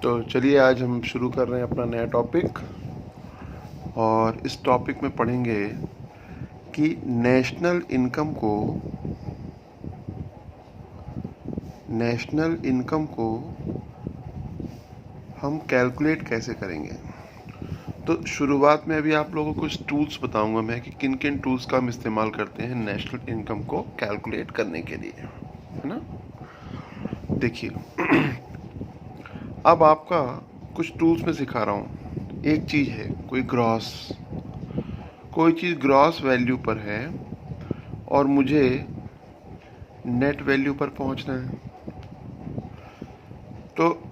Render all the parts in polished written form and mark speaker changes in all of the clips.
Speaker 1: तो चलिए आज हम शुरू कर रहे हैं अपना नया टॉपिक। और इस टॉपिक में पढ़ेंगे कि नेशनल इनकम को हम कैलकुलेट कैसे करेंगे। तो शुरुआत में अभी आप लोगों को कुछ टूल्स बताऊंगा मैं कि किन किन टूल्स का हम इस्तेमाल करते हैं नेशनल इनकम को कैलकुलेट करने के लिए, है ना। देखिए अब आपका कुछ टूल्स में सिखा रहा हूँ। एक चीज़ है कोई चीज़ ग्रॉस वैल्यू पर है और मुझे नेट वैल्यू पर पहुंचना है, तो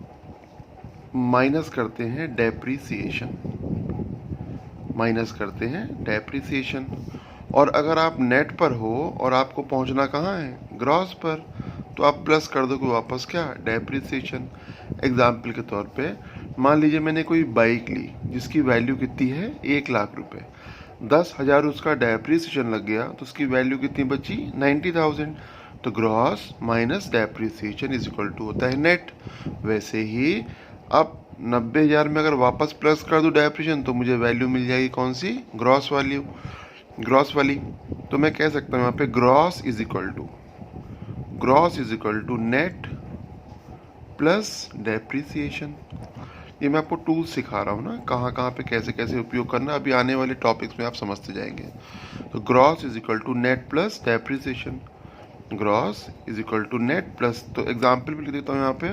Speaker 1: माइनस करते हैं डेप्रीसिएशन। और अगर आप नेट पर हो और आपको पहुंचना कहाँ है, ग्रॉस पर, तो आप प्लस कर दोगे वापस क्या, डेप्रीसिएशन। एग्जाम्पल के तौर पे मान लीजिए मैंने कोई बाइक ली जिसकी वैल्यू कितनी है 1,00,000 रुपये, 10,000 उसका डेप्रीसिएशन लग गया तो उसकी वैल्यू कितनी बची 90,000। तो gross minus depreciation is equal to होता है नेट। वैसे ही अब 90,000 में अगर वापस प्लस कर दूं डेप्रीसिएशन तो मुझे वैल्यू मिल जाएगी कौन सी, ग्रॉस वाली। तो मैं कह सकता हूँ यहाँ पे gross is equal to net plus depreciation. ये मैं आपको टूल सिखा रहा हूँ ना, कहाँ पे कैसे उपयोग करना, अभी आने वाले टॉपिक्स में आप समझते जाएंगे। तो gross is equal to net plus depreciation, gross is equal to net plus. तो एग्जाम्पल भी लिख देता हूँ यहाँ पे।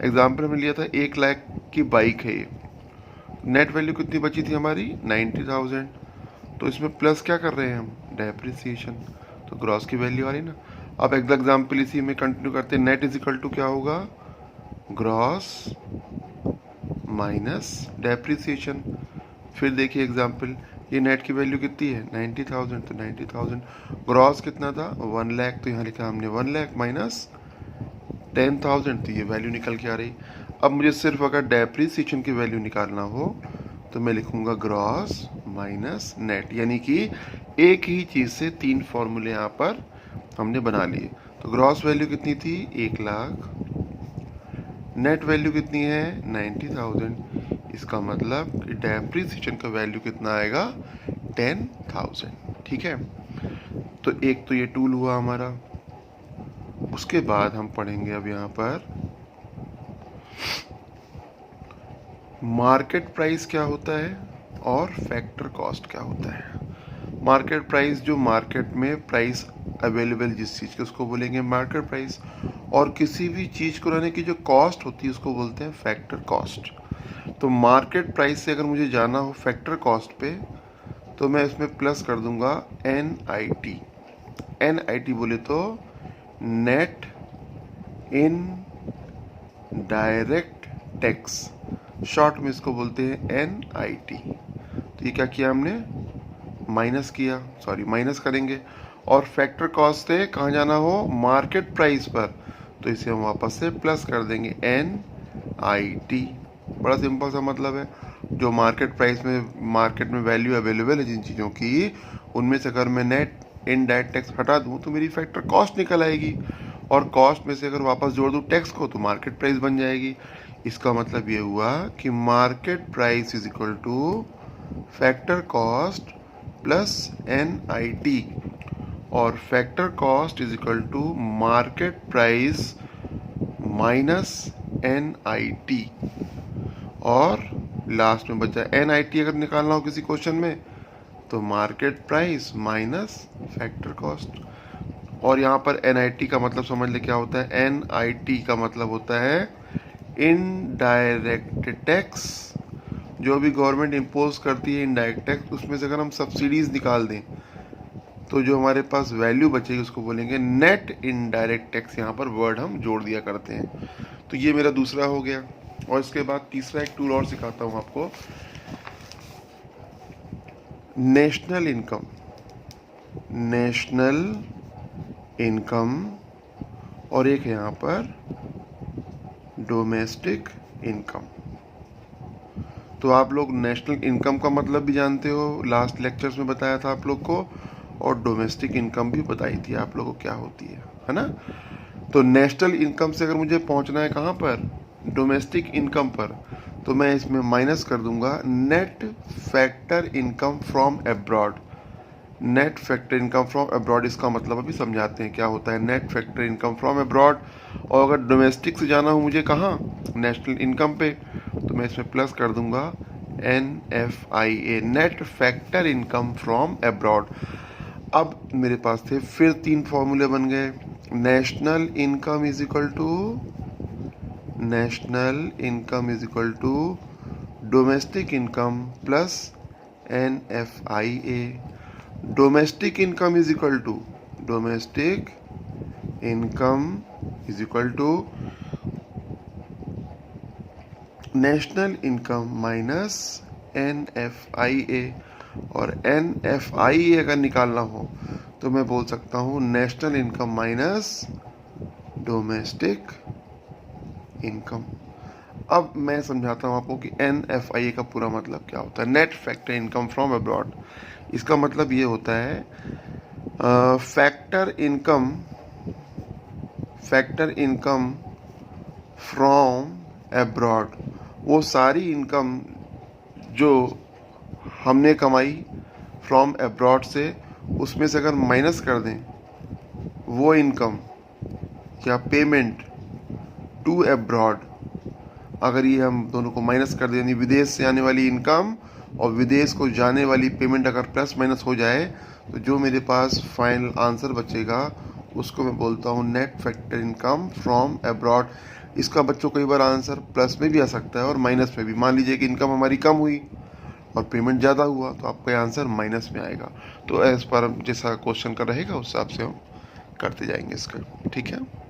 Speaker 1: एग्जाम्पल में लिया था 1,00,000 की बाइक है ये, नेट वैल्यू कितनी बची थी हमारी 90,000। तो इसमें प्लस क्या कर रहे हैं हम, डेप्रीसिएशन, तो ग्रॉस की वैल्यू आ रही ना। अब अगला एग्जाम्पल इसी में कंटिन्यू करते हैं। नेट इज इक्वल टू क्या होगा, ग्रॉस माइनस डेप्रीसिएशन। फिर देखिए एग्जाम्पल, ये नेट की वैल्यू कितनी है 90,000, तो 90,000 ग्रॉस कितना था 1,00,000, तो यहाँ लिखा हमने 1,00,000 माइनस 10,000, तो ये वैल्यू निकल के आ रही। अब मुझे सिर्फ अगर डेप्रीसिएशन की वैल्यू निकालना हो तो मैं लिखूंगा ग्रॉस माइनस नेट, यानी कि एक ही चीज़ से 3 फॉर्मूले यहाँ पर हमने बना लिए। तो ग्रॉस वैल्यू कितनी थी 1,00,000, नेट वैल्यू कितनी है 90,000, इसका मतलब कि डेप्रीसिएशन का वैल्यू कितना आएगा 10,000। ठीक है, तो एक तो ये टूल हुआ हमारा। उसके बाद हम पढ़ेंगे अब यहाँ पर मार्केट प्राइस क्या होता है और फैक्टर कॉस्ट क्या होता है। मार्केट प्राइस, जो मार्केट में प्राइस अवेलेबल जिस चीज़ की उसको बोलेंगे मार्केट प्राइस, और किसी भी चीज़ को लाने की जो कॉस्ट होती है उसको बोलते हैं फैक्टर कॉस्ट। तो मार्केट प्राइस से अगर मुझे जाना हो फैक्टर कॉस्ट पे तो मैं इसमें प्लस कर दूंगा NIT बोले तो net in direct tax, short में इसको बोलते हैं NIT। तो ये क्या किया हमने, माइनस करेंगे। और फैक्टर कॉस्ट से कहाँ जाना हो, मार्केट प्राइस पर, तो इसे हम वापस से प्लस कर देंगे NIT। बड़ा सिंपल सा मतलब है, जो मार्केट प्राइस में मार्केट में वैल्यू अवेलेबल है जिन चीज़ों की, उनमें से अगर मैं नेट इनडायरेक्ट टैक्स हटा दूँ तो मेरी फैक्टर कॉस्ट निकल आएगी, और कॉस्ट में से अगर वापस जोड़ दूँ टैक्स को तो मार्केट प्राइस बन जाएगी। इसका मतलब ये हुआ कि market price is equal to factor cost plus NIT, और factor cost is equal to market price minus NIT, और लास्ट में बचा NIT। अगर निकालना हो किसी क्वेश्चन में तो market price minus factor cost. और यहाँ पर NIT का मतलब समझ ले क्या होता है, NIT का मतलब होता है इनडायरेक्ट टैक्स। जो भी गवर्नमेंट इम्पोज करती है इनडायरेक्ट टैक्स, उसमें से अगर हम सब्सिडीज निकाल दें तो जो हमारे पास वैल्यू बचेगी उसको बोलेंगे नेट इनडायरेक्ट टैक्स। यहाँ पर वर्ड हम जोड़ दिया करते हैं। तो ये मेरा दूसरा हो गया। और इसके बाद तीसरा एक टूल और सिखाता हूँ आपको, नेशनल इनकम, और एक है यहाँ पर डोमेस्टिक इनकम। तो आप लोग नेशनल इनकम का मतलब भी जानते हो, लास्ट लेक्चर्स में बताया था आप लोग को, और डोमेस्टिक इनकम भी बताई थी आप लोगों को क्या होती है ना। तो नेशनल इनकम से अगर मुझे पहुंचना है कहाँ पर, डोमेस्टिक इनकम पर, तो मैं इसमें माइनस कर दूंगा net factor income from abroad. Net factor income from abroad, इसका मतलब अभी समझाते हैं क्या होता है net factor income from abroad. और अगर डोमेस्टिक से जाना हो मुझे कहाँ, नेशनल इनकम पे, तो मैं इसमें प्लस कर दूंगा NFIA, net factor income from abroad. अब मेरे पास थे फिर 3 फॉर्मूले बन गए। National income is equal to domestic income plus NFIA। Domestic income is equal to national income minus NFIA। और NFIA अगर निकालना हो तो मैं बोल सकता हूँ national income minus domestic income. अब मैं समझाता हूँ आपको कि NFIA का पूरा मतलब क्या होता है, net factor income from abroad. इसका मतलब ये होता है फैक्टर इनकम फ्रॉम अब्रॉड, वो सारी इनकम जो हमने कमाई फ्रॉम अब्रॉड से, उसमें से अगर माइनस कर दें वो इनकम या पेमेंट टू अब्रॉड, अगर ये हम दोनों को माइनस कर दें, यानी विदेश से आने वाली इनकम और विदेश को जाने वाली पेमेंट अगर प्लस माइनस हो जाए, तो जो मेरे पास फाइनल आंसर बचेगा उसको मैं बोलता हूँ net factor income from abroad. इसका बच्चों कई बार आंसर प्लस में भी आ सकता है और माइनस में भी। मान लीजिए कि इनकम हमारी कम हुई और पेमेंट ज़्यादा हुआ, तो आपका आंसर माइनस में आएगा। तो एज पर जैसा क्वेश्चन का रहेगा उस हिसाब से हम करते जाएंगे इसका, ठीक है।